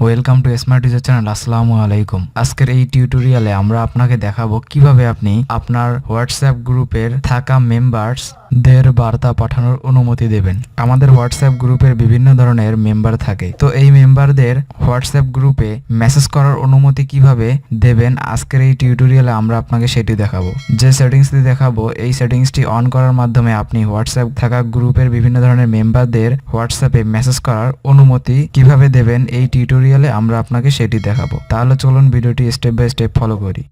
Welcome to smart teacher channel. আসসালামু আলাইকুম। আজকের এই টিউটোরিয়ালে আমরা আপনাকে দেখাবো কিভাবে আপনি আপনার হোয়াটসঅ্যাপ গ্রুপের থাকা মেম্বার্স দের বার্তা পাঠানোর অনুমতি দেবেন। আমাদের হোয়াটসঅ্যাপ গ্রুপের বিভিন্ন ধরনের মেম্বার থাকে, তো এই মেম্বারদের হোয়াটসঅ্যাপ গ্রুপে মেসেজ করার অনুমতি কিভাবে দেবেন আজকের এই টিউটোরিয়ালে আমরা আপনাকে সেটি দেখাবো। যে সেটিংসটি দেখাবো এই সেটিংসটি অন করার মাধ্যমে আপনি হোয়াটসঅ্যাপ থাকা গ্রুপের বিভিন্ন ধরনের মেম্বারদের হোয়াটসঅ্যাপে মেসেজ করার অনুমতি কিভাবে দেবেন এই টিউটোরিয়ালে আমরা আপনাকে সেটি দেখাবো। তাহলে চলুন ভিডিওটি স্টেপ বাই স্টেপ ফলো করি।